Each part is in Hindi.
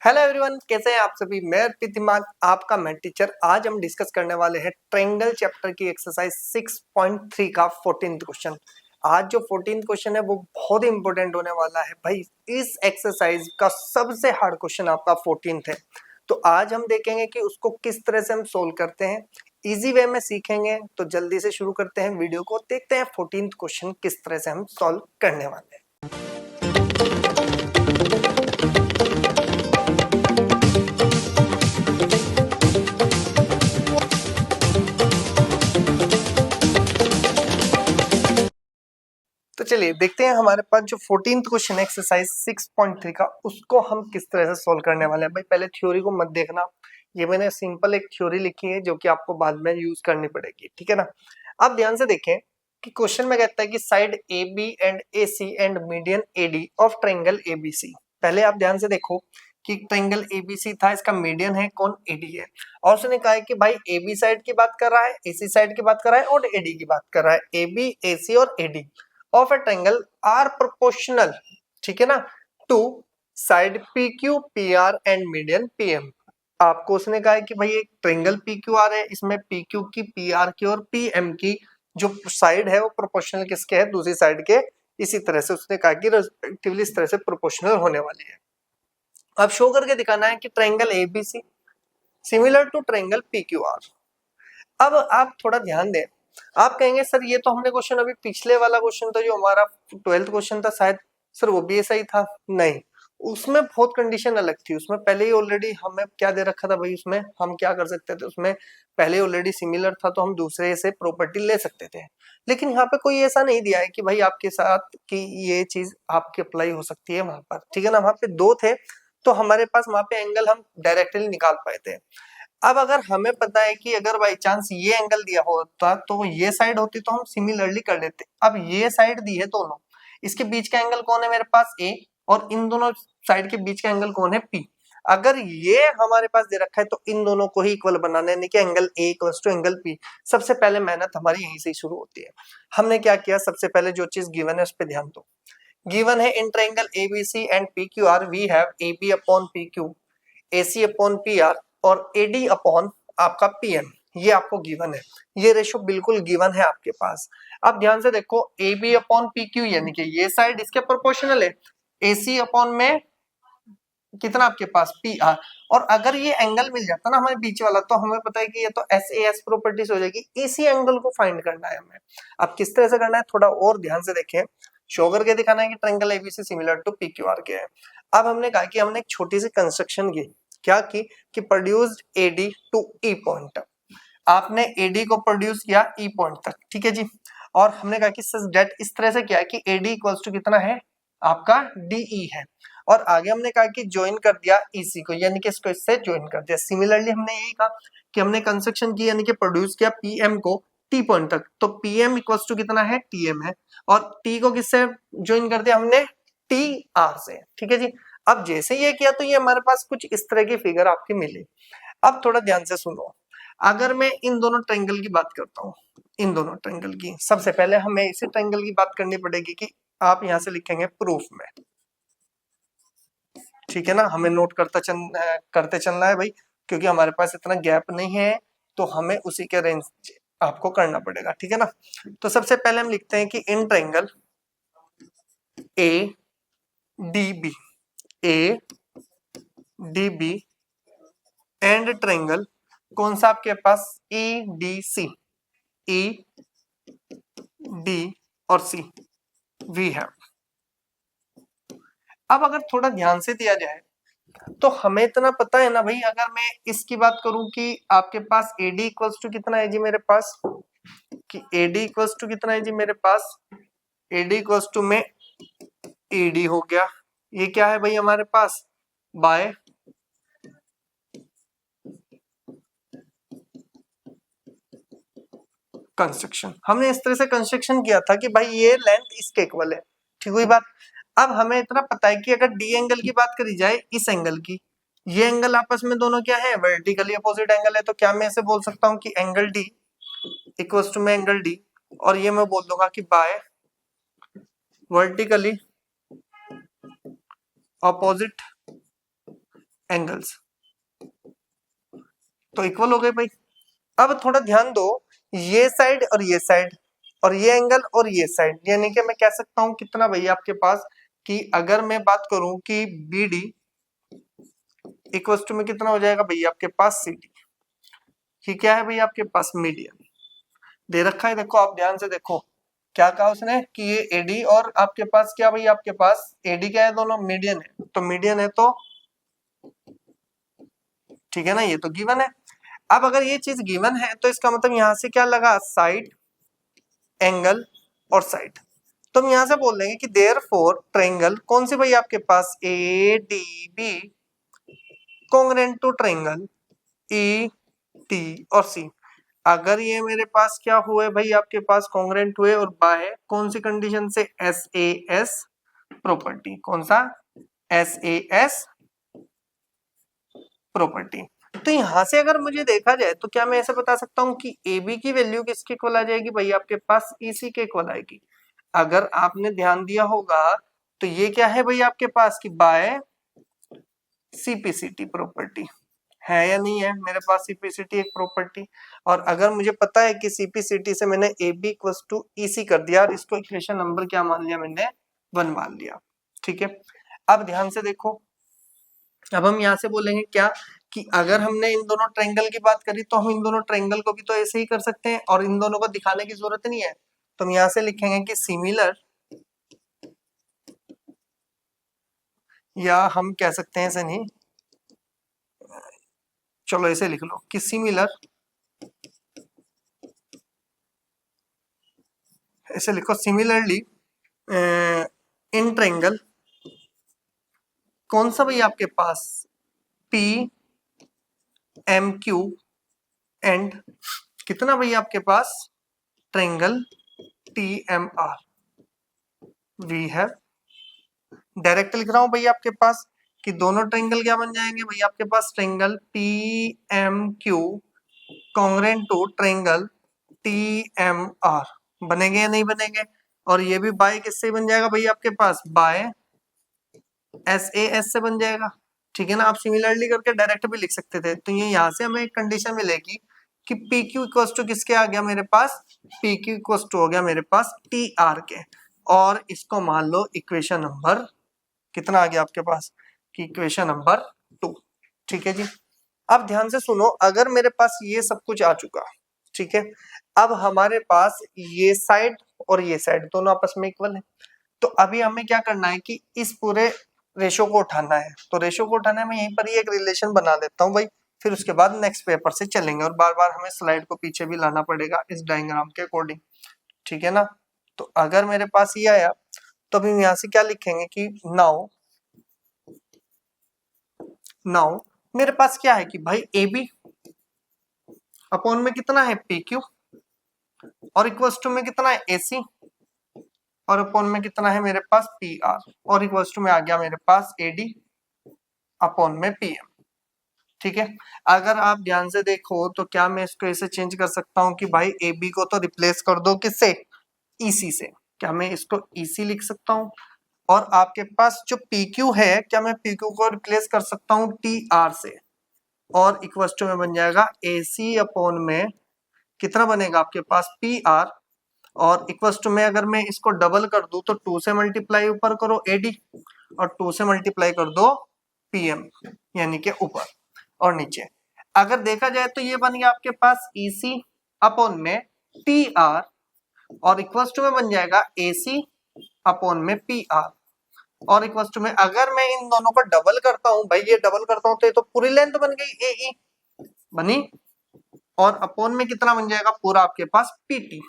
हेलो एवरीवन, कैसे हैं आप सभी। मैं अर्पित दिमाग, आपका मैथ टीचर। आज हम डिस्कस करने वाले हैं ट्रायंगल चैप्टर की एक्सरसाइज 6.3 का 14th क्वेश्चन। आज जो 14th क्वेश्चन है वो बहुत इंपॉर्टेंट होने वाला है भाई। इस एक्सरसाइज का सबसे हार्ड क्वेश्चन आपका 14th है। तो आज हम देखेंगे कि उसको किस तरह से हम सोल्व करते हैं, इजी वे में सीखेंगे। तो जल्दी से शुरू करते हैं वीडियो को, देखते हैं 14th क्वेश्चन किस तरह से हम सॉल्व करने वाले हैं। तो चलिए देखते हैं हमारे पास जो 14th क्वेश्चन एक्सरसाइज 6.3 का, उसको हम किस तरह से सोल्व करने वाले हैं। भाई पहले थ्योरी को मत देखना, ये मैंने सिंपल एक थ्योरी लिखी है जो कि आपको बाद में यूज करनी पड़ेगी, ठीक है ना। आप ध्यान से देखें कि क्वेश्चन में कहता है कि side A B and A C and median A D of triangle ABC. पहले आप ध्यान से देखो कि ट्रायंगल एबीसी था, इसका मीडियन है कौन, एडी है। और उसने कहा है कि भाई एबी साइड की बात कर रहा है, एसी साइड की बात कर रहा है और एडी की बात कर रहा है। एबी, एसी और AD of a triangle are proportional, ठीक है ना, to side P Q P R and median P M. आपको उसने कहा है कि भाई एक ट्रायंगल पी क्यू आर है, इसमें पी क्यू की, पी आर की और पी एम की जो साइड है वो प्रोपोर्शनल किसके है, दूसरी साइड के। इसी तरह से उसने कहा कि रेस्पेक्टिवली इस तरह से प्रोपोर्शनल होने वाली है। अब शो करके दिखाना है कि triangle ABC similar to triangle P Q R. अब आप थोड़ा ध्यान दें, आप कहेंगे सर ये तो हमने क्वेश्चन अभी पिछले वाला क्वेश्चन था जो हमारा 12th क्वेश्चन था, शायद सर वो भी ऐसा ही था। नहीं, उसमें बहुत कंडीशन अलग थी। उसमें पहले ही ऑलरेडी हमें क्या दे रखा था भाई, उसमें हम क्या कर सकते थे, उसमें पहले ऑलरेडी सिमिलर था तो हम दूसरे से प्रॉपर्टी ले सकते थे। लेकिन यहाँ पे कोई ऐसा नहीं दिया है कि भाई आपके साथ कि ये चीज आपकी अप्लाई हो सकती है वहां पर, ठीक है ना। वहां पे दो थे तो हमारे पास वहां पे एंगल हम डायरेक्टली निकाल पाए थे। अब अगर हमें पता है कि अगर बाई चांस ये एंगल दिया होता तो ये साइड होती तो हम सिमिलरली कर लेते। अब ये साइड दी है दोनों, इसके बीच का एंगल कौन है मेरे पास, ए, और इन दोनों साइड के बीच का एंगल कौन है, पी। अगर ये हमारे पास दे रखा है तो इन दोनों को ही इक्वल बनाना है, यानी कि angle A equals to angle P. सबसे पहले मेहनत हमारी यहीं से ही शुरू होती है। हमने क्या किया, सबसे पहले जो चीज गिवन है उस पर ध्यान दो। गिवन है in triangle ABC and PQR we have AB upon PQ, AC upon P R और एडी अपॉन आपका पीएम। ये आपको गिवन है, ये रेशो बिल्कुल गिवन है आपके पास। अब ध्यान से देखो, A B upon P Q यानी कि ये साइड इसके प्रोपोर्शनल है, एसी अपॉन में कितना आपके पास पी आर। और अगर ये एंगल मिल जाता ना हमें बीच वाला, तो हमें पता है कि ये तो एस ए एस प्रॉपर्टीज हो जाएगी। इसी एंगल को फाइंड करना है हमें। अब किस तरह से करना है थोड़ा और ध्यान से देखें। शो करके दिखाना है कि triangle ABC similar to P Q R के है। अब हमने कहा कि हमने एक छोटी सी कंस्ट्रक्शन की, क्या की कि produced AD to E point. आपने एडी को प्रोड्यूस किया ई पॉइंट तक, ठीक है जी। और हमने कहा कि सच दैट इस तरह से किया कि एडी इक्वल्स टू कितना है आपका डीई है। और आगे हमने कहा कि ज्वाइन कर दिया इसी को, यानी कि इसको इससे ज्वाइन कर दिया। सिमिलरली हमने यही कहा कि हमने कंस्ट्रक्शन की, यानी कि प्रोड्यूस किया पीएम को टी पॉइंट तक, तो पीएम इक्वल्स टू कितना है, टीएम है। और टी को किससे ज्वाइन कर दिया हमने, टी आर से, ठीक है जी। अब जैसे ये किया तो ये हमारे पास कुछ इस तरह की फिगर आपकी मिली। अब थोड़ा ध्यान से सुनो, अगर मैं इन दोनों ट्रायंगल की बात करता हूँ, इन दोनों ट्रायंगल की, सबसे पहले हमें इसी ट्रायंगल की बात करनी पड़ेगी कि आप यहां से लिखेंगे प्रूफ में, ठीक है ना। हमें नोट करते चलना है भाई, क्योंकि हमारे पास इतना गैप नहीं है, तो हमें उसी के रेंज आपको करना पड़ेगा, ठीक है ना। तो सबसे पहले हम लिखते हैं कि in triangle A D B, A D B and triangle कौन सा आपके पास, E D C, E D और सी वी हैव। अब अगर थोड़ा ध्यान से दिया जाए तो हमें इतना पता है ना भाई, अगर मैं इसकी बात करूं कि आपके पास एडी इक्वल्स टू कितना है जी मेरे पास, कि एडी इक्वल्स टू कितना है जी मेरे पास, एडी इक्वल्स टू में एडी हो गया, ये क्या है भाई हमारे पास, बाय कंस्ट्रक्शन। हमने इस तरह से कंस्ट्रक्शन किया था कि भाई ये लेंथ इसके इक्वल है, ठीक हुई बात। अब हमें इतना पता है कि अगर डी एंगल की बात करी जाए, इस एंगल की, ये एंगल आपस में दोनों क्या है, वर्टिकली अपोजिट एंगल है, तो क्या मैं ऐसे बोल सकता हूँ कि एंगल डी इक्वल्स टू में एंगल डी, और ये मैं बोल दूंगा कि बाय वर्टिकली अपोजिट एंगल्स, तो इक्वल हो गए भाई। अब थोड़ा ध्यान दो, ये साइड और ये साइड और ये एंगल और ये साइड, यानी कि मैं कह सकता हूं कितना भाई आपके पास, कि अगर मैं बात करूं कि बी डी इक्वल टू में कितना हो जाएगा भैया आपके पास सी डी। ये क्या है भैया आपके पास मीडियन दे रखा है, देखो आप ध्यान से देखो क्या कहा उसने कि ये एडी और आपके पास क्या भैया आपके पास एडी क्या है, दोनों मीडियन है, तो मीडियन है तो ठीक है ना, ये तो गिवन है। अब अगर ये चीज गिवन है तो इसका मतलब यहां से क्या लगा, साइड एंगल और साइड, तो हम यहां से बोल देंगे कि देयर फोर ट्रायंगल कौन सी भाई आपके पास A D B congruent to triangle E T और सी। अगर ये मेरे पास क्या हुए भाई आपके पास कॉन्ग्रुएंट हुए और बाय कौन सी कंडीशन से, एस ए एस प्रॉपर्टी, कौन सा, एस ए एस प्रॉपर्टी। तो यहां से अगर मुझे देखा जाए तो क्या मैं ऐसे बता सकता हूं कि ए बी की वैल्यू किसके इक्वल आ जाएगी भाई आपके पास ईसी के इक्वल आएगी। अगर आपने ध्यान दिया होगा तो ये क्या है भाई आपके पास कि बाय सीपीसीटी प्रॉपर्टी है या नहीं है, मेरे पास सीपीसीटी एक प्रॉपर्टी, और अगर मुझे पता है कि सीपीसीटी से मैंने A B equals to EC कर दिया और इसको इक्वेशन नंबर क्या मान लिया मैंने, 1 मान लिया। ठीक है, अब ध्यान से देखो, अब हम यहाँ से बोलेंगे क्या कि अगर हमने इन दोनों ट्रायंगल की बात करी तो हम इन दोनों ट्रायंगल को भी तो ऐसे ही कर सकते हैं और इन दोनों को दिखाने की जरूरत नहीं है, तो हम यहाँ से लिखेंगे कि सिमिलर, या हम कह सकते हैं ऐसे नहीं, चलो ऐसे लिख लो कि सिमिलर, ऐसे लिखो सिमिलरली इन ट्रायंगल कौन सा भाई आपके पास पी एम क्यू एंड कितना भाई आपके पास triangle T M R, we have, direct लिख रहा हूं भाई आपके पास कि दोनों ट्रायंगल क्या बन जाएंगे भाई आपके पास, triangle P M Q congruent to triangle T M R, बनेंगे या नहीं बनेंगे, और ये भी बाय किससे बन जाएगा भाई आपके पास, बाय एस ए एस से बन जाएगा। ठीक है ना, आप सिमिलरली करके डायरेक्ट भी लिख सकते थे, तो ये यहाँ से हमें एक कंडीशन मिलेगी कि पी क्यू इक्वल टू किसके आ गया मेरे पास, पी क्यू इक्वल टू हो गया मेरे पास टी आर के, और इसको मान लो इक्वेशन नंबर कितना आ गया आपके पास, कि इक्वेशन नंबर 2। ठीक है जी, अब ध्यान से सुनो, अगर मेरे पास ये सब कुछ आ चुका, ठीक है, अब हमारे पास ये साइड और ये साइड दोनों आपस में इक्वल है, तो अभी हमें क्या करना है कि इस पूरे रेशो को उठाना है, तो रेशो को उठाना है, मैं यहीं पर ही एक रिलेशन बना देता हूँ भाई, फिर उसके बाद नेक्स्ट पेपर से चलेंगे और बार बार हमें स्लाइड को पीछे भी लाना पड़ेगा इस डायग्राम के अकॉर्डिंग। ठीक है ना, तो अगर मेरे पास ये आया तो अभी यहाँ से क्या लिखेंगे कि नाउ नाउ मेरे पास क्या है कि भाई ए बी अपॉन में कितना है पी क्यू, और इक्वल्स टू में कितना है ए सी, और अपॉन में कितना है मेरे पास पी आर, और इक्वल्स टू में आ गया मेरे पास ए डी अपॉन में पी एम। ठीक है, अगर आप ध्यान से देखो तो क्या मैं इसको ऐसे चेंज कर सकता हूँ कि भाई ए बी को तो रिप्लेस कर दो किससे, ईसी से, क्या मैं इसको ईसी लिख सकता हूँ, और आपके पास जो पी क्यू है क्या मैं पी क्यू को रिप्लेस कर सकता हूँ टी आर से, और इक्वल्स टू में बन जाएगा ए सी अपॉन में कितना बनेगा आपके पास पी आर, और इक्वल्स टू में अगर मैं इसको डबल कर दूं तो 2 से मल्टीप्लाई ऊपर करो एडी और 2 से मल्टीप्लाई कर दो पीएम, यानी कि ऊपर और नीचे। अगर देखा जाए तो ये बन गया आपके पास ईसी अपॉन में टी आर, और इक्वल्स टू में बन जाएगा एसी अपॉन में पी आर, और इक्वल्स टू में अगर मैं इन दोनों को डबल करता हूं भाई, ये डबल करता हूं तो ये तो पूरी लेंथ बन गई ए ई बनी, और अपॉन में कितना बन जाएगा पूरा आपके पास पीटी,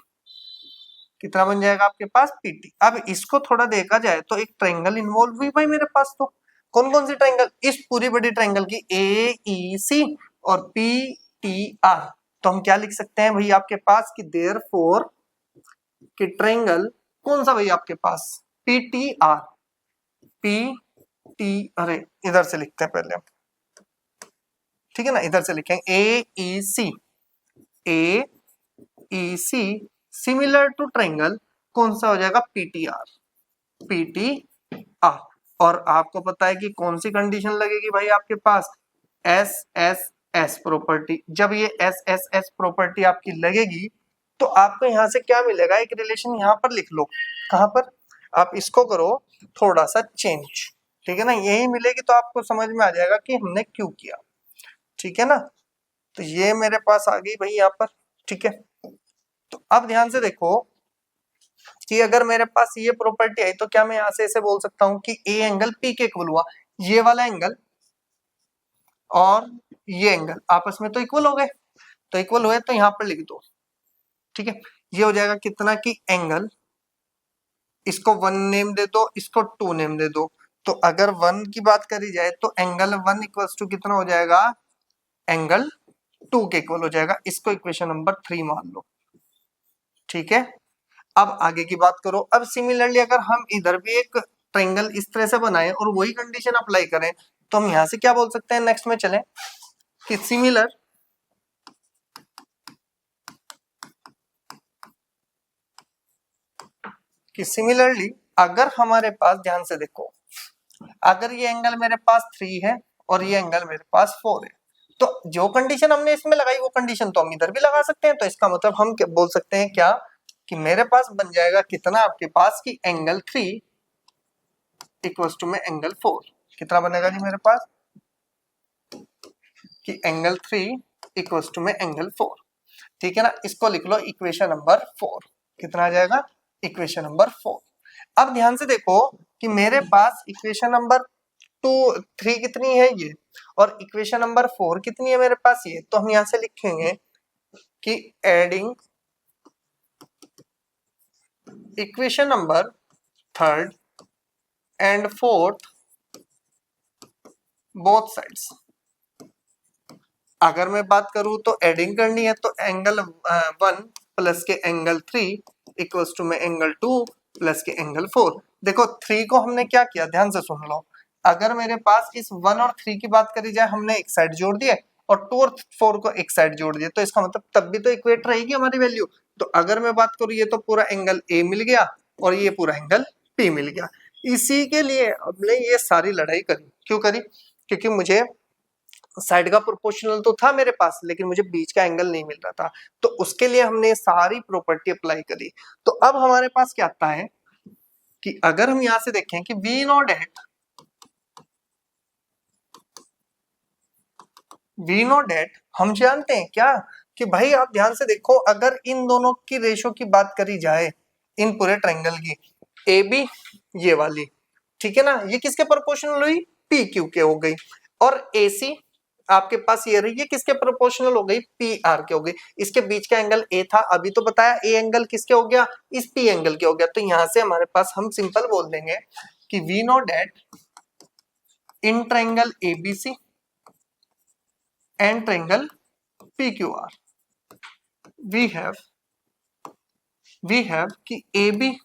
कितना बन जाएगा आपके पास पीटी। अब इसको थोड़ा देखा जाए तो एक ट्रायंगल इन्वॉल्व हुई भाई मेरे पास, तो कौन कौन सी ट्रायंगल, इस पूरी बड़ी ट्रायंगल की ए ई सी और पी टी आर, तो हम क्या लिख सकते हैं भाई आपके पास कि देयरफॉर कि ट्रायंगल कौन सा भाई आपके पास P T R, P T, अरे इधर से लिखते हैं पहले हम, ठीक है ना, इधर से लिखेंगे ए ई सी, ए ई सी सिमिलर टू ट्रायंगल कौन सा हो जाएगा पीटीआर, पीटीआर। और आपको पता है कि कौन सी कंडीशन लगेगी भाई आपके पास, एस एस एस प्रॉपर्टी। जब ये एस एस एस प्रॉपर्टी आपकी लगेगी तो आपको यहाँ से क्या मिलेगा, एक रिलेशन यहाँ पर लिख लो। कहाँ पर, आप इसको करो थोड़ा सा चेंज, ठीक है ना, यही मिलेगी तो आपको समझ में आ जाएगा कि हमने क्यों किया, ठीक है ना। तो ये मेरे पास आ गई भाई यहाँ पर, ठीक है। तो अब ध्यान से देखो कि अगर मेरे पास ये प्रॉपर्टी आई तो क्या मैं यहाँ से ऐसे बोल सकता हूँ कि ए एंगल पी के इक्वल हुआ, ये वाला एंगल और ये एंगल आपस में तो इक्वल हो गए, तो इक्वल हुए तो यहाँ पर लिख दो, ठीक है। ये हो जाएगा कितना कि एंगल, इसको 1 नेम दे दो, इसको 2 नेम दे दो। तो अगर 1 की बात करी जाए तो एंगल 1 इक्वल्स टू कितना हो जाएगा, एंगल 2 के इक्वल हो जाएगा। इसको इक्वेशन नंबर 3 मान लो, ठीक है। अब आगे की बात करो। अब सिमिलरली अगर हम इधर भी एक ट्रायंगल इस तरह से बनाए और वही कंडीशन अप्लाई करें तो हम यहां से क्या बोल सकते हैं, नेक्स्ट में चलें कि सिमिलरली अगर हमारे पास, ध्यान से देखो, अगर ये एंगल मेरे पास 3 है और ये एंगल मेरे पास 4 है, तो जो कंडीशन हमने इसमें लगाई वो कंडीशन तो हम इधर भी लगा सकते हैं। तो इसका मतलब हम बोल सकते हैं क्या कि मेरे पास बन जाएगा कितना आपके पास की एंगल 3 इक्वल्स टू में एंगल 4। कितना बनेगा जी मेरे पास कि एंगल 3 इक्वल्स टू में एंगल 4, ठीक है ना। इसको लिख लो इक्वेशन नंबर 4। कितना आ जाएगा, इक्वेशन नंबर 4। अब ध्यान से देखो कि मेरे पास इक्वेशन नंबर 3 कितनी है ये, और इक्वेशन नंबर 4 कितनी है मेरे पास ये। तो हम यहां से लिखेंगे कि adding equation number 3rd and 4th both sides. अगर मैं बात करूं तो एडिंग करनी है तो एंगल 1 प्लस के एंगल 3 इक्वल्स टू में एंगल 2 प्लस के एंगल 4। देखो 3 को हमने क्या किया, ध्यान से सुन लो। अगर मेरे पास इस 1 और 3 की बात करी जाए, हमने एक साइड जोड़ दिया और 2 और 4 को एक साइड जोड़ दिया, तो इसका मतलब तब भी तो इक्वेट रहेगी हमारी वैल्यू। तो अगर मैं बात करूं ये तो पूरा एंगल ए मिल गया और ये पूरा एंगल पी मिल गया। इसी के लिए हमने ये सारी लड़ाई करी। क्यों करी, क्योंकि मुझे साइड का प्रोपोर्शनल तो था मेरे पास लेकिन मुझे बीच का एंगल नहीं मिल रहा था, तो उसके लिए हमने सारी प्रॉपर्टी अप्लाई करी। तो अब हमारे पास क्या आता है कि अगर हम यहां से देखें कि वी नो डेट हम जानते हैं क्या कि भाई आप ध्यान से देखो, अगर इन दोनों की रेशो की बात करी जाए, इन पूरे ट्रायंगल की ए बी ये वाली, ठीक है ना, ये किसके प्रोपोर्शनल हुई, पी क्यू के हो गई। और ए सी आपके पास ये रही, ये किसके प्रोपोर्शनल हो गई, पी आर के हो गई। इसके बीच का एंगल ए था, अभी तो बताया ए एंगल किसके हो गया, इस पी एंगल के हो गया। तो यहां से हमारे पास हम सिंपल बोल देंगे कि we know that in triangle ABC and triangle PQR we have कि ए बी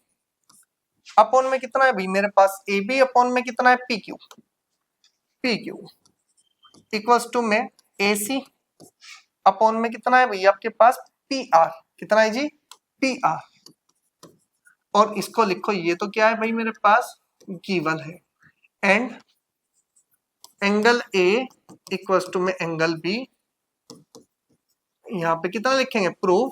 अपॉन में कितना है भाई मेरे पास, ए बी अपॉन में कितना है पी क्यू इक्वल्स टू में ए सी अपॉन में कितना है भाई आपके पास पी आर। कितना है जी, पी आर। और इसको लिखो, ये तो क्या है भाई मेरे पास गिवन है। And angle A equals to में एंगल बी, यहां पे कितना लिखेंगे, प्रूव।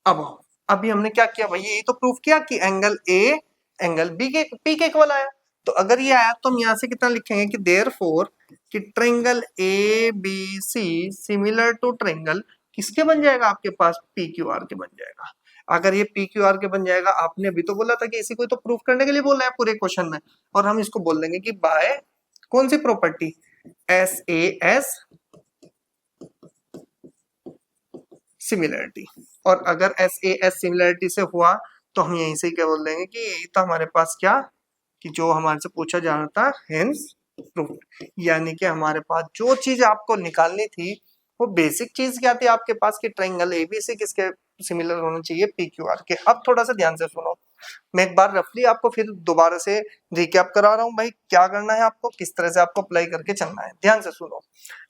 अब अभी हमने क्या किया भाई, ये तो प्रूफ किया कि एंगल ए एंगल बी के पी के इक्वल आया। तो अगर ये आया तो हम यहां से कितना लिखेंगे कि देयरफॉर कि triangle A B C similar to triangle किसके बन जाएगा आपके पास, पी क्यू आर के बन जाएगा। अगर ये पी क्यू आर के बन जाएगा, आपने अभी तो बोला था कि इसी को तो प्रूफ करने के लिए बोला है पूरे क्वेश्चन में, और हम इसको बोल देंगे कि बाय कौन सी property, S A S similarity. और अगर एस ए एस सिमिलरिटी से हुआ तो हम यहीं से क्या बोल देंगे कि यही था हमारे पास क्या, कि जो हमारे से पूछा जा रहा था हेंस प्रूफ। यानी कि हमारे पास जो चीज आपको निकालनी थी वो बेसिक चीज क्या थी आपके पास कि ट्रायंगल एबीसी किसके सिमिलर होना चाहिए, पी क्यू आर के। अब थोड़ा सा ध्यान से सुनो, मैं एक बार रफली आपको फिर दोबारा से रिकैप करा रहा हूं भाई, क्या करना है आपको, किस तरह से आपको अप्लाई करके चलना है। ध्यान से सुनो,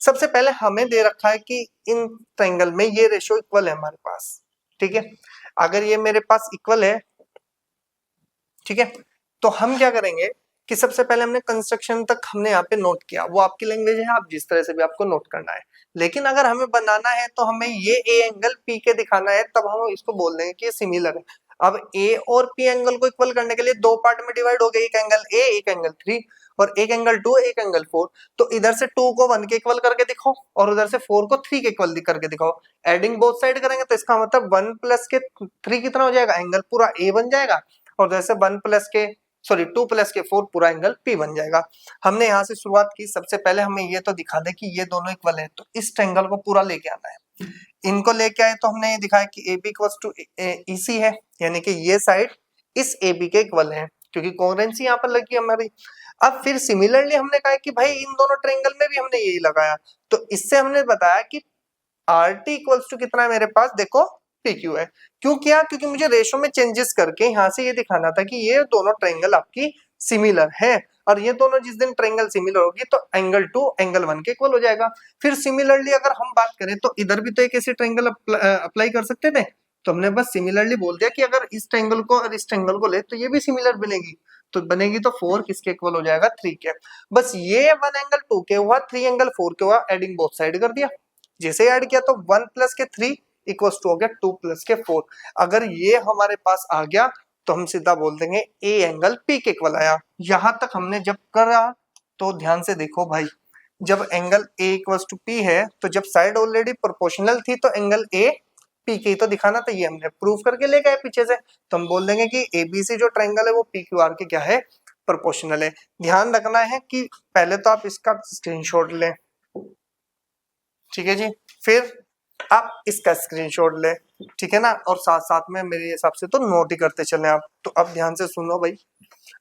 सबसे पहले हमें दे रखा है कि इन ट्रायंगल में ये रेशो इक्वल है हमारे पास, ठीक है। अगर ये मेरे पास इक्वल है, ठीक है, तो हम क्या करेंगे कि सबसे पहले हमने कंस्ट्रक्शन तक हमने यहाँ पे नोट किया, वो आपकी लैंग्वेज है, आप जिस तरह से भी आपको नोट करना है। लेकिन अगर हमें बनाना है तो हमें ये ए एंगल पी के दिखाना है, तब हम इसको बोल देंगे कि ये सिमिलर है। अब ए और पी एंगल को इक्वल करने के लिए दो पार्ट में डिवाइड हो गए, एक एंगल ए एक एंगल 3 और एक एंगल 2 एक एंगल 4। तो इधर से 2 को 1 के इक्वल करके दिखाओ और उधर से 4 को 3 के इक्वल करके दिखाओ। एडिंग बोथ साइड करेंगे तो इसका मतलब 1 प्लस के 3 कितना हो जाएगा, एंगल पूरा ए बन जाएगा। और जैसे 1 प्लस के 2 प्लस के 4 पूरा एंगल पी बन जाएगा। हमने यहाँ से शुरुआत की, सबसे पहले हमें ये तो दिखा दे कि ये दोनों इक्वल है, तो इस ट्रायंगल को पूरा लेके आना है। इनको लेके आए तो हमने ये दिखाया कि A B equal to EC है, यानी कि ये साइड इस ए बी के इक्वल है, क्योंकि कॉन्ग्रुएंसी यहाँ पर लगी हमारी। अब फिर सिमिलरली हमने कहा कि भाई इन दोनों ट्रायंगल में भी हमने यही लगाया, तो इससे हमने बताया कि आर टी इक्वल्स टू कितना है मेरे पास, देखो पी क्यू है। क्यों किया, क्योंकि मुझे रेशो में चेंजेस करके यहाँ से ये दिखाना था कि ये दोनों ट्रायंगल आपकी सिमिलर है, और ये दोनों जिस दिन ट्रायंगल सिमिलर होगी तो एंगल 2 एंगल 1 के इक्वल हो जाएगा। फिर सिमिलरली अगर हम बात करें तो इधर भी तो एक ऐसी ट्रायंगल अप्लाई कर सकते थे, तो हमने बस सिमिलरली बोल दिया कि अगर इस ट्रायंगल को और इस ट्रायंगल को ले तो ये भी सिमिलर बनेगी, तो बनेगी तो 4 किसके इक्वल हो जाएगा, 3 के। बस ये 1 एंगल 2 के हुआ, 3 एंगल 4 के हुआ, एडिंग बोथ साइड कर दिया। जैसे ऐड किया तो 1 प्लस के 3 इक्वल्स टू हो गया 2 प्लस के 4। अगर ये हमारे पास आ गया तो हम सीधा बोल देंगे ए एंगल पी के इक्वल आया। यहां तक हमने जब करा तो ध्यान से देखो भाई, जब angle A equals to P है तो जब साइड ऑलरेडी प्रोपोर्शनल थी तो एंगल ए पी के तो दिखाना था, ये हमने प्रूव करके ले गए पीछे से। तो हम बोल देंगे कि एबीसी जो ट्रायंगल है वो पी क्यू आर के क्या है, प्रोपोर्शनल है। ध्यान रखना है कि पहले तो आप इसका स्क्रीनशॉट लें, ठीक है जी, फिर आप इसका स्क्रीनशॉट ले, ठीक है ना, और साथ साथ में मेरे हिसाब से तो नोट ही करते चले आप। तो अब ध्यान से सुनो भाई,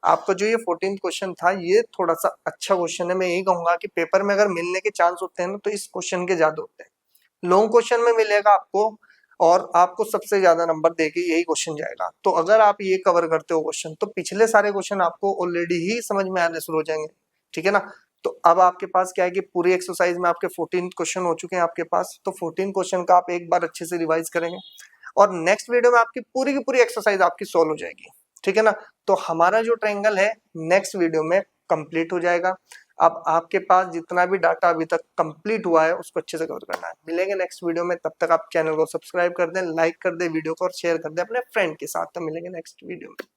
आपका जो ये 14th क्वेश्चन था ये थोड़ा सा अच्छा क्वेश्चन है। मैं यही कहूंगा कि पेपर में अगर मिलने के चांस होते हैं ना तो इस क्वेश्चन के ज्यादा होते हैं। लॉन्ग क्वेश्चन में मिलेगा आपको और आपको सबसे ज्यादा नंबर देके यही क्वेश्चन जाएगा। तो अगर आप ये कवर करते हो क्वेश्चन तो पिछले सारे क्वेश्चन आपको ऑलरेडी ही समझ में आने शुरू हो जाएंगे, ठीक है ना। तो अब आपके पास क्या है कि पूरी एक्सरसाइज में आपके 14 क्वेश्चन हो चुके हैं आपके पास, तो 14 क्वेश्चन का आप एक बार अच्छे से रिवाइज करेंगे और नेक्स्ट वीडियो में आपकी पूरी की पूरी एक्सरसाइज आपकी सॉल्व हो जाएगी, ठीक है ना। तो हमारा जो ट्रायंगल है नेक्स्ट वीडियो में कंप्लीट हो जाएगा। अब आपके पास जितना भी डाटा अभी तक कंप्लीट हुआ है उसको अच्छे से कवर करना है। मिलेंगे नेक्स्ट वीडियो में, तब तक आप चैनल को सब्सक्राइब कर दें, लाइक कर दें वीडियो को और शेयर कर दें अपने फ्रेंड के साथ। तो मिलेंगे नेक्स्ट वीडियो में।